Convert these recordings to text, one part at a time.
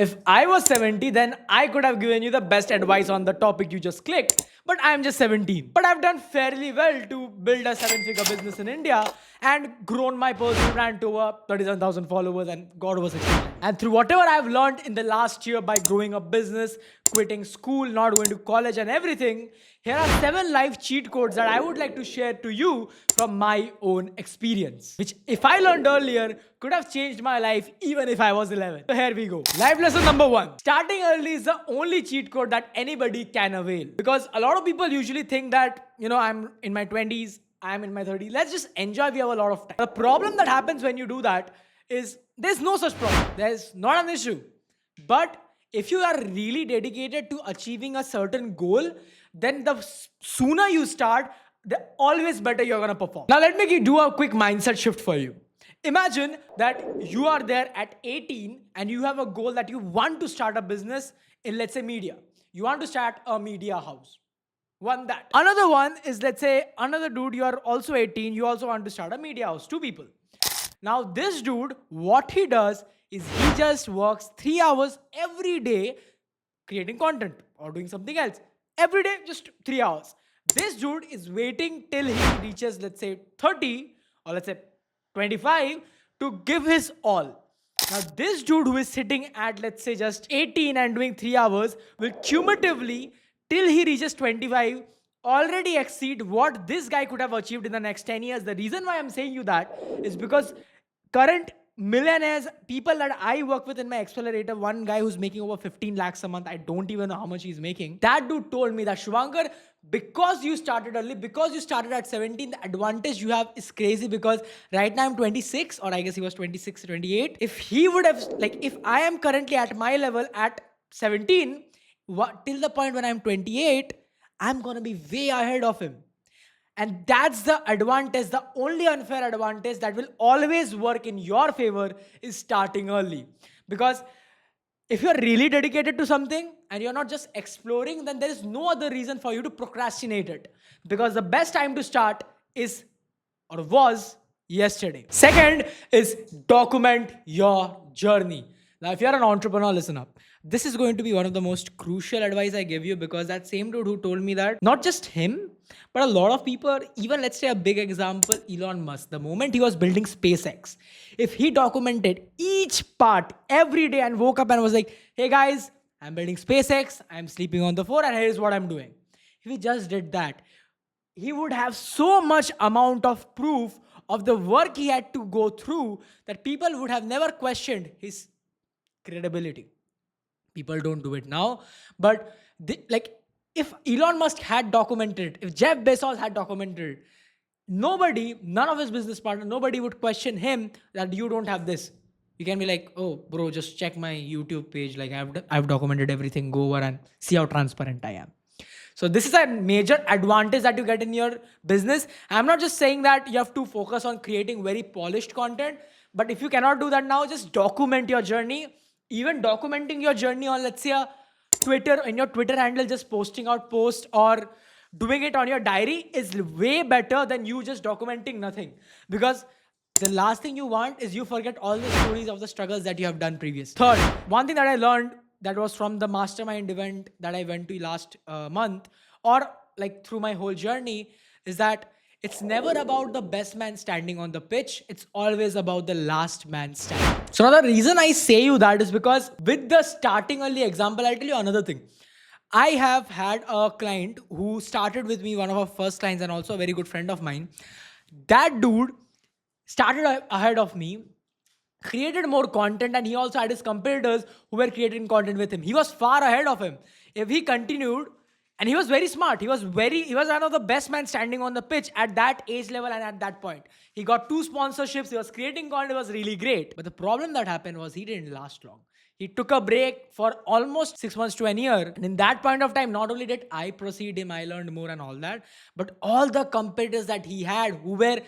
If I was 70, then I could have given you the best advice on the topic you just clicked. But I am just 17. But I've done fairly well to build a seven-figure business in India and grown my personal brand to over 37,000 followers and got over 60. And through whatever I've learned in the last year by growing a business, quitting school, not going to college and everything, here are 7 life cheat codes that I would like to share to you from my own experience, which if I learned earlier could have changed my life even if I was 11. So here we go. Life lesson number 1. Starting early is the only cheat code that anybody can avail. Because a lot of people usually think that, I'm in my 20s, I'm in my 30s. Let's just enjoy. We have a lot of time. The problem that happens when you do that is there's no such problem. There's not an issue. But if you are really dedicated to achieving a certain goal, then the sooner you start, the always better you're gonna perform. Now let me do a quick mindset shift for you. Imagine that you are there at 18 and you have a goal that you want to start a business in, let's say, media. You want to start a media house. One that. Another one is, let's say, another dude, you are also 18, you also want to start a media house. 2 people. Now, this dude, what he does is he just works 3 hours every day creating content or doing something else. Every day, just 3 hours. This dude is waiting till he reaches, let's say, 30 or let's say 25 to give his all. Now, this dude who is sitting at, let's say, just 18 and doing 3 hours will cumulatively, till he reaches 25, already exceed what this guy could have achieved in the next 10 years. The reason why I'm saying you that is because current millionaires, people that I work with in my accelerator, one guy who's making over 15 lakhs a month, I don't even know how much he's making. That dude told me that, Shubhankar, because you started early, because you started at 17, the advantage you have is crazy, because right now I'm 26, or I guess he was 26, 28. If he would have, if I am currently at my level at 17, till the point when I'm 28, I'm gonna be way ahead of him. And that's the advantage, the only unfair advantage that will always work in your favor is starting early. Because if you're really dedicated to something and you're not just exploring, then there is no other reason for you to procrastinate it. Because the best time to start is, or was, yesterday. Second is document your journey. Now, if you're an entrepreneur, listen up. This is going to be one of the most crucial advice I give you, because that same dude who told me that, not just him, but a lot of people, even let's say a big example, Elon Musk, the moment he was building SpaceX, if he documented each part every day and woke up and was like, hey guys, I'm building SpaceX, I'm sleeping on the floor, and here's what I'm doing. If he just did that, he would have so much amount of proof of the work he had to go through that people would have never questioned his credibility. People don't do it now, but if Elon Musk had documented, if Jeff Bezos had documented, none of his business partner, nobody would question him that you don't have this. You can be like, oh bro, just check my YouTube page, like I've documented everything, go over and see how transparent I am. So this is a major advantage that you get in your business. I'm not just saying that you have to focus on creating very polished content, but if you cannot do that now, just document your journey. Even documenting your journey on, let's say, a Twitter, in your Twitter handle, just posting out posts or doing it on your diary is way better than you just documenting nothing. Because the last thing you want is you forget all the stories of the struggles that you have done previous. Third, one thing that I learned that was from the mastermind event that I went to last month, or through my whole journey, is that it's never about the best man standing on the pitch. It's always about the last man standing. So now the reason I say you that is because with the starting early example, I'll tell you another thing. I have had a client who started with me, one of our first clients and also a very good friend of mine. That dude started ahead of me, created more content, and he also had his competitors who were creating content with him. He was far ahead of him. If he continued, and he was very smart. He was one of the best men standing on the pitch at that age level and at that point. He got 2 sponsorships. He was creating content. It was really great. But the problem that happened was he didn't last long. He took a break for almost 6 months to a year. And in that point of time, not only did I precede him, I learned more and all that, but all the competitors that he had who were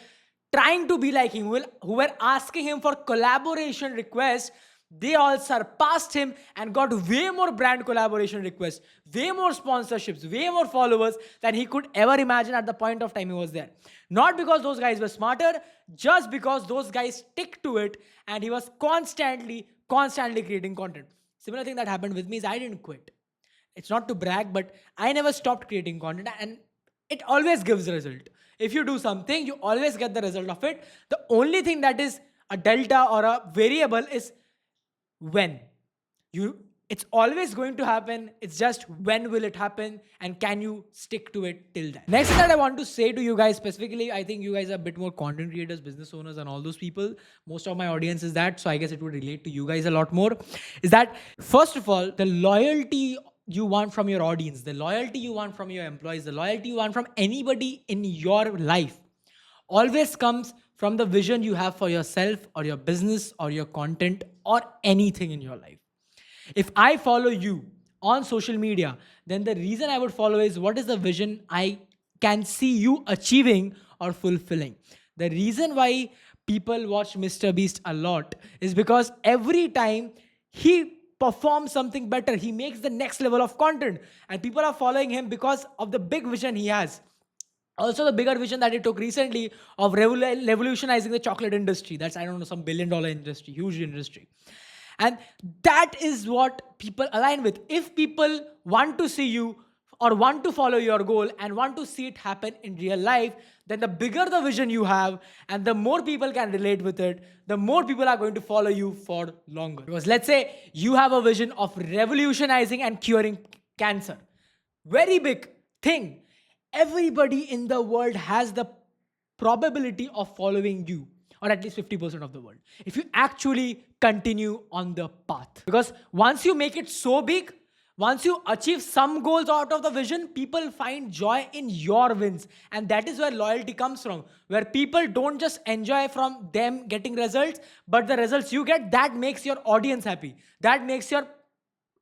trying to be like him, who were asking him for collaboration requests, they all surpassed him and got way more brand collaboration requests, way more sponsorships, way more followers than he could ever imagine at the point of time he was there. Not because those guys were smarter, just because those guys stick to it and he was constantly creating content. Similar thing that happened with me is I didn't quit. It's not to brag, but I never stopped creating content, and it always gives a result. If you do something, you always get the result of it. The only thing that is a delta or a variable is when. You it's always going to happen. It's just when will it happen, and can you stick to it till then. Next thing that I want to say to you guys specifically, I think you guys are a bit more content creators, business owners, and all those people. Most of my audience is that, so I guess it would relate to you guys a lot more. Is that first of all, the loyalty you want from your audience, the loyalty you want from your employees, the loyalty you want from anybody in your life always comes from the vision you have for yourself or your business or your content or anything in your life. If I follow you on social media, then the reason I would follow is what is the vision I can see you achieving or fulfilling. The reason why people watch Mr. Beast a lot is because every time he performs something better, he makes the next level of content, and people are following him because of the big vision he has. Also, the bigger vision that he took recently of revolutionizing the chocolate industry. That's, I don't know, some $1 billion industry, huge industry. And that is what people align with. If people want to see you or want to follow your goal and want to see it happen in real life, then the bigger the vision you have and the more people can relate with it, the more people are going to follow you for longer. Because let's say you have a vision of revolutionizing and curing cancer. Very big thing. Everybody in the world has the probability of following you, or at least 50% of the world, if you actually continue on the path. Because once you make it so big, once you achieve some goals out of the vision, people find joy in your wins. And that is where loyalty comes from, where people don't just enjoy from them getting results, but the results you get, that makes your audience happy. That makes your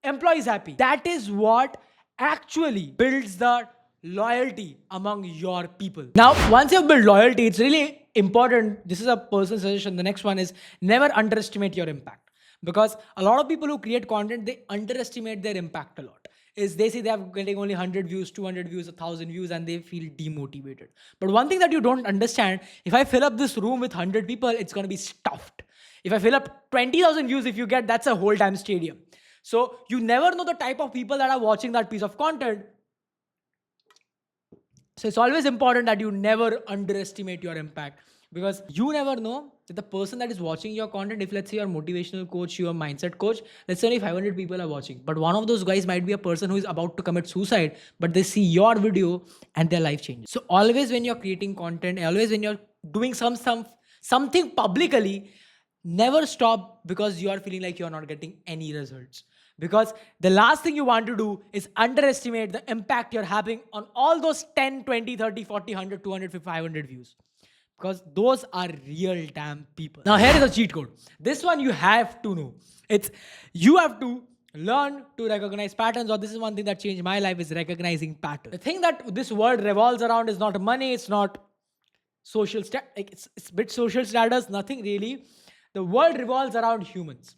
employees happy. That is what actually builds the loyalty among your people. Now, once you've built loyalty, it's really important. This is a personal suggestion. The next one is never underestimate your impact. Because a lot of people who create content, they underestimate their impact a lot. Is they see they are getting only 100 views, 200 views, 1,000 views, and they feel demotivated. But one thing that you don't understand, if I fill up this room with 100 people, it's going to be stuffed. If I fill up 20,000 views, if you get, that's a whole time stadium. So you never know the type of people that are watching that piece of content. So it's always important that you never underestimate your impact, because you never know that the person that is watching your content, if let's say you're a motivational coach, you're a mindset coach, let's say only 500 people are watching, but one of those guys might be a person who is about to commit suicide, but they see your video and their life changes. So always when you're creating content, always when you're doing something publicly, never stop because you are feeling like you're not getting any results. Because the last thing you want to do is underestimate the impact you're having on all those 10, 20, 30, 40, 100, 200, 500 views. Because those are real damn people. Now here is a cheat code. This one you have to know. You have to learn to recognize patterns, or this is one thing that changed my life, is recognizing patterns. The thing that this world revolves around is not money, it's not social it's a bit social status, nothing really. The world revolves around humans.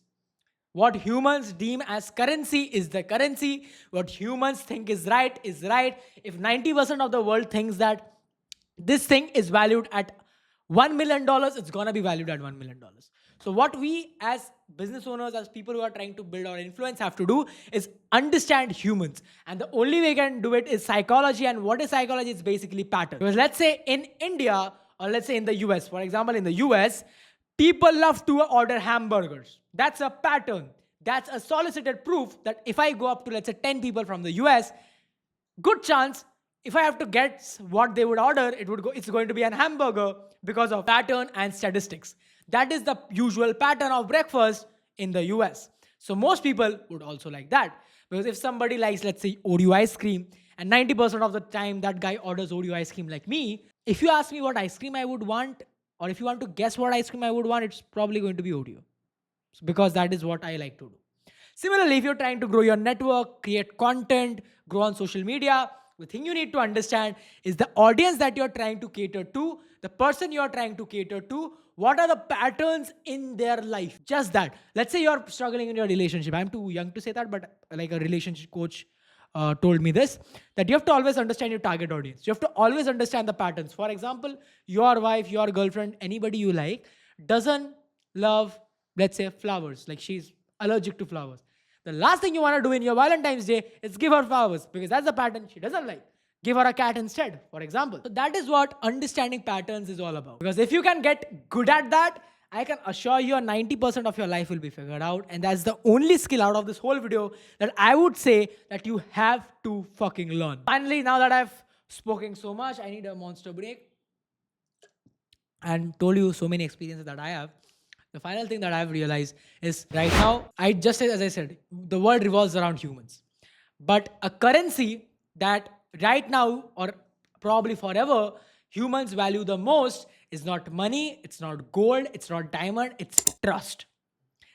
What humans deem as currency is the currency. What humans think is right is right. If 90% of the world thinks that this thing is valued at $1 million, it's going to be valued at $1 million. So what we as business owners, as people who are trying to build our influence, have to do is understand humans. And the only way we can do it is psychology. And what is psychology? It's basically pattern. Because let's say in India, or let's say in the US, for example, in the US, people love to order hamburgers. That's a pattern. That's a solicited proof that if I go up to, let's say, 10 people from the US, good chance, if I have to guess what they would order, it's going to be an hamburger, because of pattern and statistics. That is the usual pattern of breakfast in the US. So most people would also like that. Because if somebody likes, let's say, Oreo ice cream, and 90% of the time that guy orders Oreo ice cream like me, if you ask me what ice cream I would want, or if you want to guess what ice cream I would want, it's probably going to be Oreo. Because that is what I like to do. Similarly, if you're trying to grow your network, create content, grow on social media, the thing you need to understand is the audience that you're trying to cater to, the person you're trying to cater to, what are the patterns in their life? Just that. Let's say you're struggling in your relationship. I'm too young to say that, but like a relationship coach told me this, that you have to always understand your target audience. You have to always understand the patterns. For example, your wife, your girlfriend, anybody you like, doesn't love, let's say, flowers. Like she's allergic to flowers. The last thing you want to do in your Valentine's Day is give her flowers because that's the pattern she doesn't like. Give her a cat instead, for example. So that is what understanding patterns is all about. Because if you can get good at that, I can assure you 90% of your life will be figured out. And that's the only skill out of this whole video that I would say that you have to fucking learn. Finally, now that I've spoken so much, I need a monster break and told you so many experiences that I have. The final thing that I've realized is right now, as I said, the world revolves around humans. But a currency that right now or probably forever humans value the most is not money, it's not gold, it's not diamond, it's trust.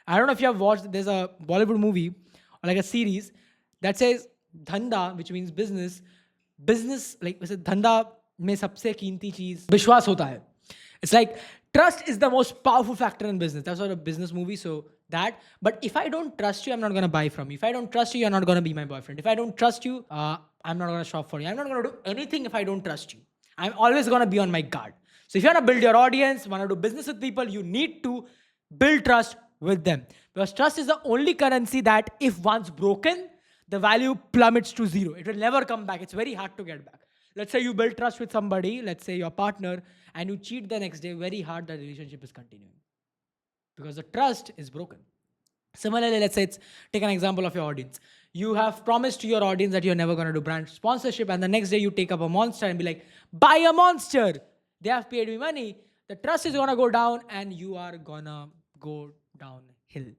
I don't know if you have watched, there's a Bollywood movie or like a series that says धंधा, which means business. Business, like वैसे धंधा में सबसे कीमती चीज विश्वास होता है. It's like trust is the most powerful factor in business. That's what a business movie. So that, but if I don't trust you, I'm not gonna buy from you. If I don't trust you, you're not gonna be my boyfriend. If I don't trust you, I'm not gonna shop for you. I'm not gonna do anything if I don't trust you. I'm always gonna be on my guard. So if you wanna build your audience, wanna do business with people, you need to build trust with them. Because trust is the only currency that if once broken, the value plummets to zero. It will never come back. It's very hard to get back. Let's say you build trust with somebody, let's say your partner, and you cheat the next day, very hard that relationship is continuing. Because the trust is broken. Similarly, let's say take an example of your audience. You have promised to your audience that you're never going to do brand sponsorship, and the next day you take up a monster and be like, buy a monster. They have paid me money. The trust is going to go down and you are going to go downhill.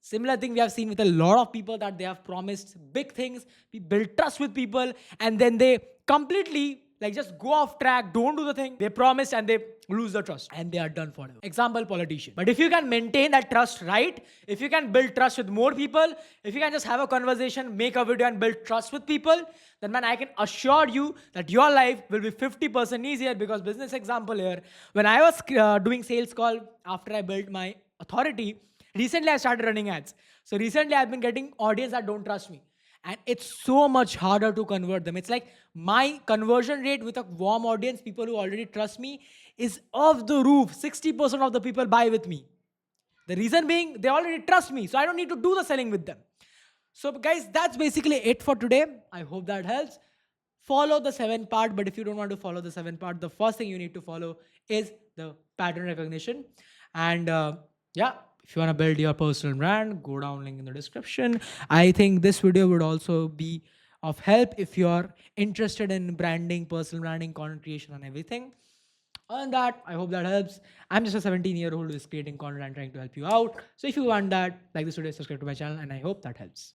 Similar thing we have seen with a lot of people that they have promised big things. We build trust with people and then they completely like just go off track, don't do the thing they promised and they lose the trust and they are done forever. Example, politician. But if you can maintain that trust right, if you can build trust with more people, if you can just have a conversation, make a video and build trust with people, then man, I can assure you that your life will be 50% easier. Because business example here, when I was doing sales call after I built my authority, recently I started running ads. So recently I've been getting audience that don't trust me. And it's so much harder to convert them. It's like my conversion rate with a warm audience, people who already trust me, is off the roof. 60% of the people buy with me. The reason being, they already trust me. So I don't need to do the selling with them. So guys, that's basically it for today. I hope that helps. Follow the 7 part. But if you don't want to follow the 7 part, the first thing you need to follow is the pattern recognition. And yeah. If you want to build your personal brand, go down link in the description. I think this video would also be of help if you're interested in branding, personal branding, content creation and everything. Other than that, I hope that helps. I'm just a 17-year-old who is creating content and trying to help you out. So if you want that, like this video, subscribe to my channel and I hope that helps.